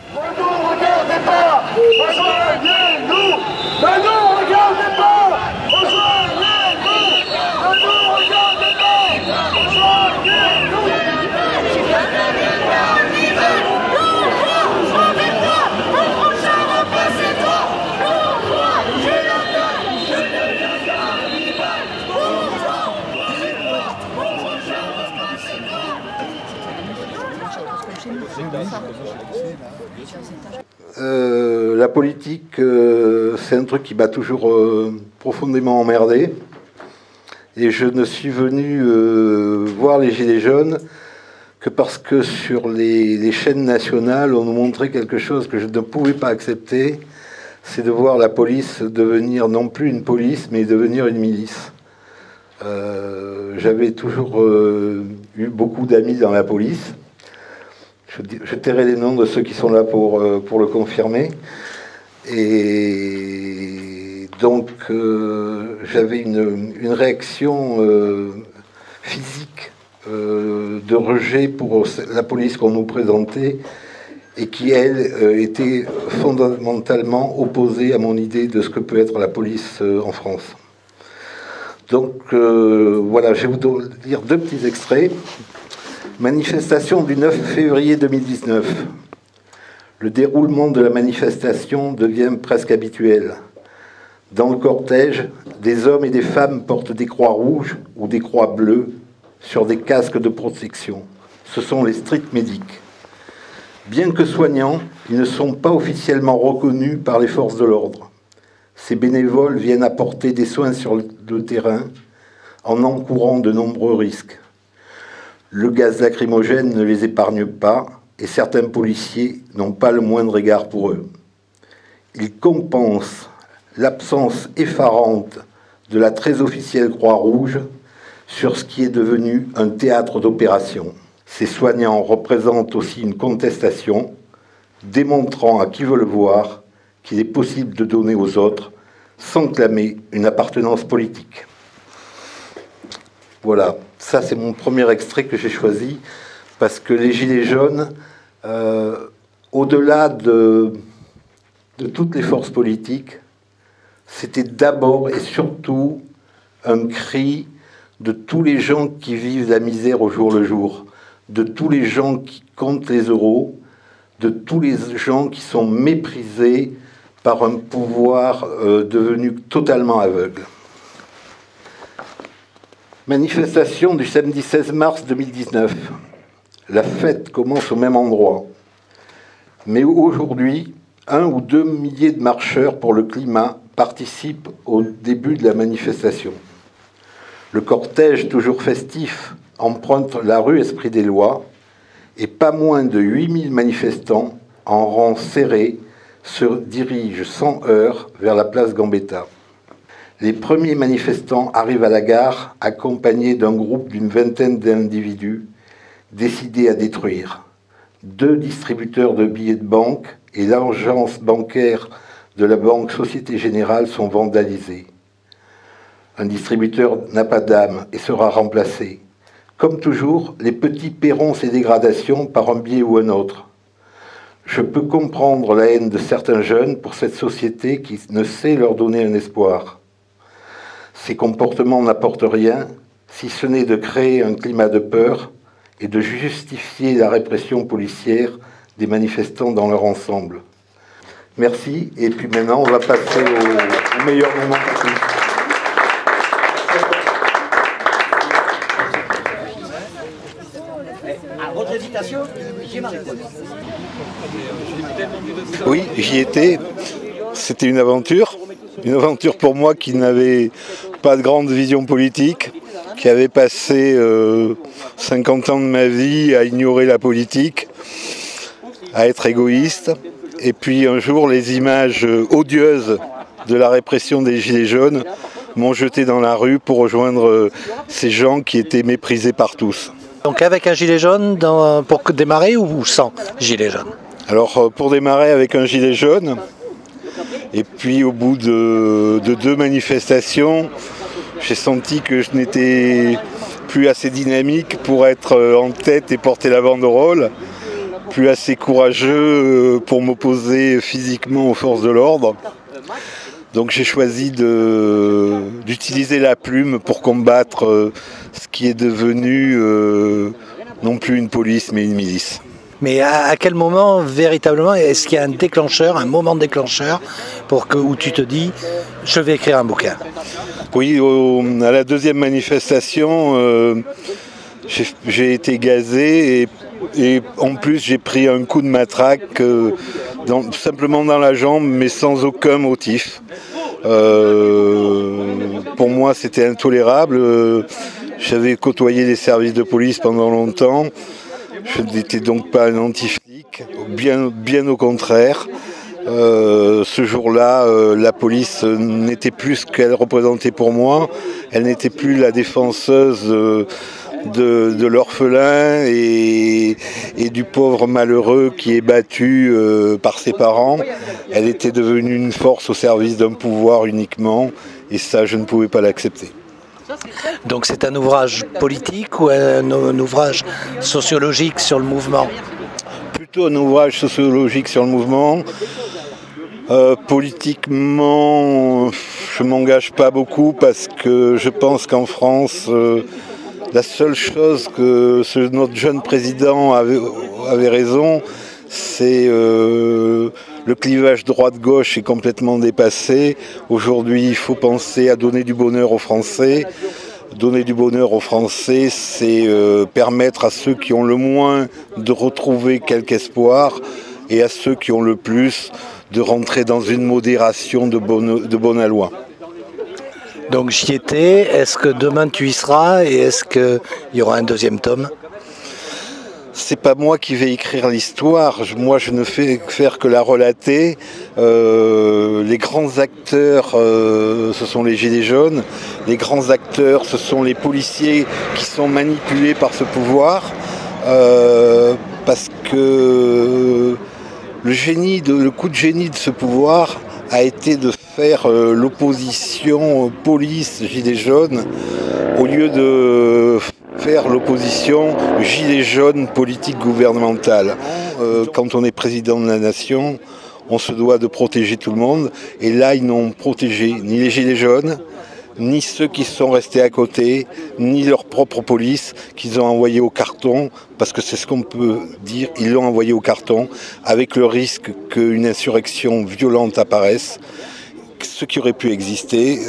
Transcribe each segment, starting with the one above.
Ne nous regardez pas, rejoignez-nous. Ne nous regardez pas, rejoignez-nous. Ne nous regardez pas, rejoignez-nous. La politique, c'est un truc qui m'a toujours profondément emmerdé. Et je ne suis venu voir les Gilets jaunes que parce que sur les chaînes nationales, on nous montrait quelque chose que je ne pouvais pas accepter, c'est de voir la police devenir non plus une police, mais devenir une milice. J'avais toujours eu beaucoup d'amis dans la police. Je tairai les noms de ceux qui sont là pour le confirmer. Et donc, j'avais une réaction physique de rejet pour la police qu'on nous présentait et qui, elle, était fondamentalement opposée à mon idée de ce que peut être la police en France. Donc, voilà, je vais vous lire deux petits extraits. Manifestation du 9 février 2019. Le déroulement de la manifestation devient presque habituel. Dans le cortège, des hommes et des femmes portent des croix rouges ou des croix bleues sur des casques de protection. Ce sont les street medics. Bien que soignants, ils ne sont pas officiellement reconnus par les forces de l'ordre. Ces bénévoles viennent apporter des soins sur le terrain en encourant de nombreux risques. Le gaz lacrymogène ne les épargne pas et certains policiers n'ont pas le moindre égard pour eux. Ils compensent l'absence effarante de la très officielle Croix-Rouge sur ce qui est devenu un théâtre d'opération. Ces soignants représentent aussi une contestation, démontrant à qui veut le voir qu'il est possible de donner aux autres sans clamer une appartenance politique. Voilà, ça c'est mon premier extrait que j'ai choisi, parce que les Gilets jaunes, au-delà de toutes les forces politiques, c'était d'abord et surtout un cri de tous les gens qui vivent la misère au jour le jour, de tous les gens qui comptent les euros, de tous les gens qui sont méprisés par un pouvoir devenu totalement aveugle. Manifestation du samedi 16 mars 2019. La fête commence au même endroit. Mais aujourd'hui, 1 ou 2 milliers de marcheurs pour le climat participent au début de la manifestation. Le cortège, toujours festif, emprunte la rue Esprit des Lois et pas moins de 8000 manifestants en rang serré se dirigent sans heurts vers la place Gambetta. Les premiers manifestants arrivent à la gare accompagnés d'un groupe d'une vingtaine d'individus décidés à détruire. 2 distributeurs de billets de banque et l'agence bancaire de la banque Société Générale sont vandalisés. Un distributeur n'a pas d'âme et sera remplacé. Comme toujours, les petits paieront ces dégradations par un biais ou un autre. Je peux comprendre la haine de certains jeunes pour cette société qui ne sait leur donner un espoir. Ces comportements n'apportent rien, si ce n'est de créer un climat de peur et de justifier la répression policière des manifestants dans leur ensemble. Merci, et puis maintenant on va passer au meilleur moment. À votre invitation, j'ai ma réponse. Oui, j'y étais. C'était une aventure pour moi qui n'avait pas de grande vision politique, qui avait passé 50 ans de ma vie à ignorer la politique, à être égoïste. Et puis un jour, les images odieuses de la répression des Gilets jaunes m'ont jeté dans la rue pour rejoindre ces gens qui étaient méprisés par tous. Donc avec un gilet jaune pour démarrer ou sans gilet jaune? Alors pour démarrer avec un gilet jaune, et puis au bout de 2 manifestations, j'ai senti que je n'étais plus assez dynamique pour être en tête et porter la banderole. plus assez courageux pour m'opposer physiquement aux forces de l'ordre. Donc j'ai choisi d'utiliser la plume pour combattre ce qui est devenu non plus une police mais une milice. Mais à quel moment, véritablement, est-ce qu'il y a un déclencheur, un moment déclencheur, où tu te dis, je vais écrire un bouquin? Oui, à la deuxième manifestation, j'ai été gazé et en plus j'ai pris un coup de matraque simplement dans la jambe, mais sans aucun motif. Pour moi, c'était intolérable. J'avais côtoyé les services de police pendant longtemps. Je n'étais donc pas un anti-flic, bien au contraire. Ce jour-là, la police n'était plus ce qu'elle représentait pour moi. Elle n'était plus la défenseuse de l'orphelin et du pauvre malheureux qui est battu par ses parents. Elle était devenue une force au service d'un pouvoir uniquement, et ça, je ne pouvais pas l'accepter. Donc c'est un ouvrage politique ou un ouvrage sociologique sur le mouvement? Plutôt un ouvrage sociologique sur le mouvement. Politiquement, je ne m'engage pas beaucoup parce que je pense qu'en France, la seule chose que notre jeune président avait raison, c'est le clivage droite-gauche est complètement dépassé. Aujourd'hui, il faut penser à donner du bonheur aux Français. Donner du bonheur aux Français, c'est permettre à ceux qui ont le moins de retrouver quelque espoir et à ceux qui ont le plus de rentrer dans une modération de bon aloi. Donc j'y étais, est-ce que demain tu y seras et est-ce qu'il y aura un deuxième tome? C'est pas moi qui vais écrire l'histoire, moi je ne fais faire que la relater. Les grands acteurs, ce sont les Gilets jaunes. Les grands acteurs, ce sont les policiers qui sont manipulés par ce pouvoir. Parce que le coup de génie de ce pouvoir a été de faire l'opposition police-Gilets jaunes au lieu de faire l'opposition gilet jaune politique gouvernementale. Quand on est président de la nation, on se doit de protéger tout le monde. Et là, ils n'ont protégé ni les gilets jaunes, ni ceux qui sont restés à côté, ni leur propre police qu'ils ont envoyé au carton, parce que c'est ce qu'on peut dire, ils l'ont envoyé au carton, avec le risque qu'une insurrection violente apparaisse. Ce qui aurait pu exister,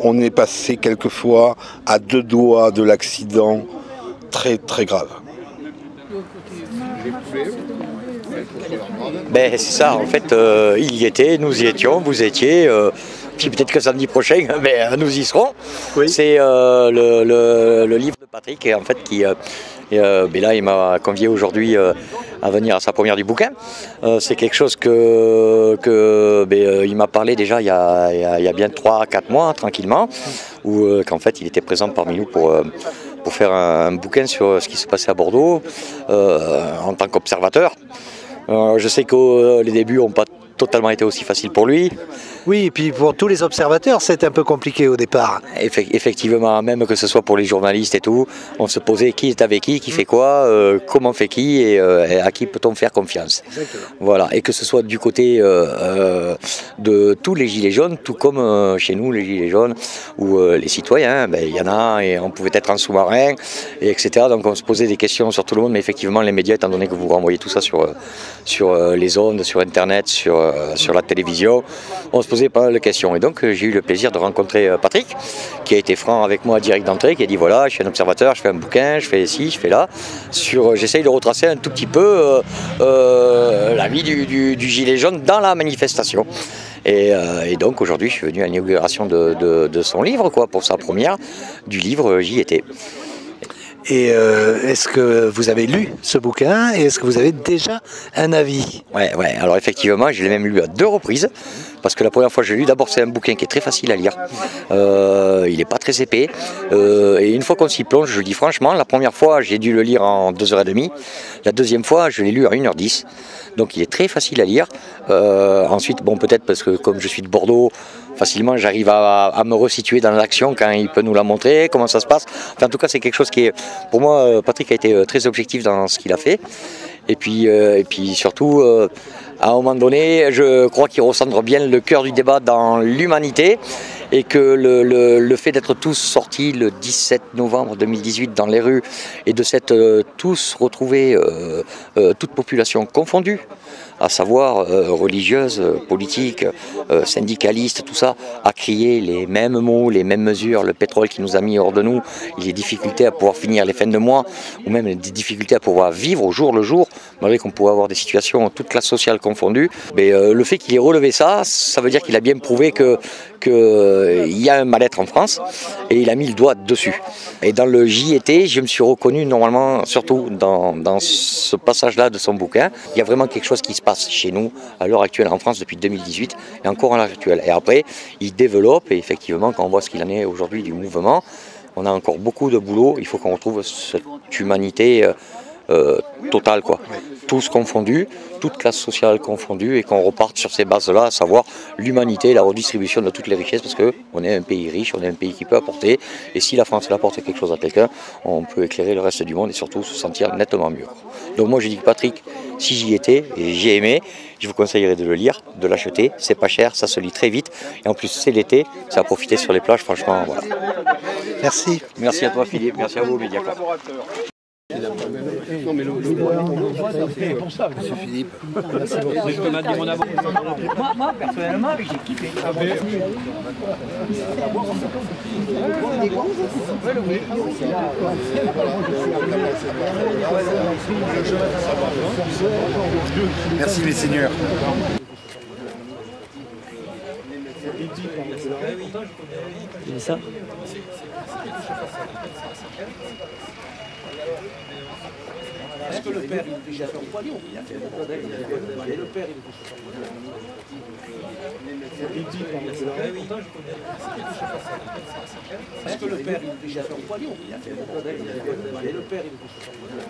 on est passé quelquefois à 2 doigts de l'accident très très grave. Ben, c'est ça, en fait, il y était, nous y étions, vous étiez, puis peut-être que samedi prochain, ben, nous y serons. Oui. C'est le livre de Patrick, en fait, ben là, il m'a convié aujourd'hui à venir à sa première du bouquin. C'est quelque chose que il m'a parlé déjà il y a bien 3-4 mois, tranquillement, où qu'en fait, il était présent parmi nous pour faire un bouquin sur ce qui se passait à Bordeaux en tant qu'observateur. Je sais que les débuts n'ont pas totalement été aussi faciles pour lui. Oui, et puis pour tous les observateurs, c'était un peu compliqué au départ. Effectivement, même que ce soit pour les journalistes et tout, on se posait qui est avec qui fait quoi, comment fait qui et à qui peut-on faire confiance. Exactement. Voilà, et que ce soit du côté de tous les gilets jaunes, tout comme chez nous les gilets jaunes, ou les citoyens, ben, il y en a et on pouvait être en sous-marin, et etc. Donc on se posait des questions sur tout le monde, mais effectivement les médias, étant donné que vous renvoyez tout ça sur les ondes, sur Internet, sur la télévision, on se posait pas mal de questions. Et donc j'ai eu le plaisir de rencontrer Patrick, qui a été franc avec moi direct d'entrée, qui a dit voilà, je suis un observateur, je fais un bouquin, je fais ci, je fais là. J'essaye de retracer un tout petit peu la vie du gilet jaune dans la manifestation. Et donc aujourd'hui je suis venu à l'inauguration de son livre, quoi, pour sa première du livre J'y étais. Et est-ce que vous avez lu ce bouquin et est-ce que vous avez déjà un avis? Ouais, alors effectivement, je l'ai même lu à 2 reprises, parce que la première fois que je l'ai lu, d'abord c'est un bouquin qui est très facile à lire, il n'est pas très épais, et une fois qu'on s'y plonge, je le dis franchement, la première fois j'ai dû le lire en 2h30, la deuxième fois je l'ai lu en 1h10, donc il est très facile à lire. Ensuite, bon, peut-être parce que comme je suis de Bordeaux, facilement j'arrive à me resituer dans l'action quand il peut nous la montrer, comment ça se passe. Enfin, en tout cas, c'est quelque chose qui est, pour moi, Patrick a été très objectif dans ce qu'il a fait. Et puis surtout, à un moment donné, je crois qu'il recentre bien le cœur du débat dans l'humanité et que le fait d'être tous sortis le 17 novembre 2018 dans les rues et de s'être tous retrouvés, toute population confondue, à savoir religieuse, politique, syndicaliste, tout ça, a crié les mêmes mots, les mêmes mesures, le pétrole qui nous a mis hors de nous, les difficultés à pouvoir finir les fins de mois, ou même des difficultés à pouvoir vivre au jour le jour, malgré qu'on pourrait avoir des situations, toute classe sociale confondue. Mais le fait qu'il ait relevé ça, ça veut dire qu'il a bien prouvé qu'il y a un mal-être en France, et il a mis le doigt dessus. Et dans le J'y étais, je me suis reconnu normalement, surtout dans ce passage-là de son bouquin, il y a vraiment quelque chose qui se passe chez nous à l'heure actuelle en France depuis 2018 et encore à l'heure actuelle. Et après, il développe et effectivement, quand on voit ce qu'il en est aujourd'hui du mouvement, on a encore beaucoup de boulot. Il faut qu'on retrouve cette humanité totale, quoi. Tous confondus, toute classe sociale confondue, et qu'on reparte sur ces bases-là, à savoir l'humanité, la redistribution de toutes les richesses, parce qu'on est un pays riche, on est un pays qui peut apporter, et si la France apporte quelque chose à quelqu'un, on peut éclairer le reste du monde et surtout se sentir nettement mieux. Donc moi je dis que Patrick, si j'y étais et j'ai aimé, je vous conseillerais de le lire, de l'acheter, c'est pas cher, ça se lit très vite, et en plus c'est l'été, c'est à profiter sur les plages, franchement, voilà. Merci. Merci à toi Philippe, merci à vous Mediacorp. Non mais c'est pour ça, monsieur Philippe. Moi, personnellement, j'ai kiffé. Merci mes seigneurs. C'est ça. Est-ce que le père, il est chauffeur poignot? Il a fait le père, il est chauffeur poignot. Est-ce que le père, il est chauffeur poignot? Il a fait le père, il est chauffeur poignot.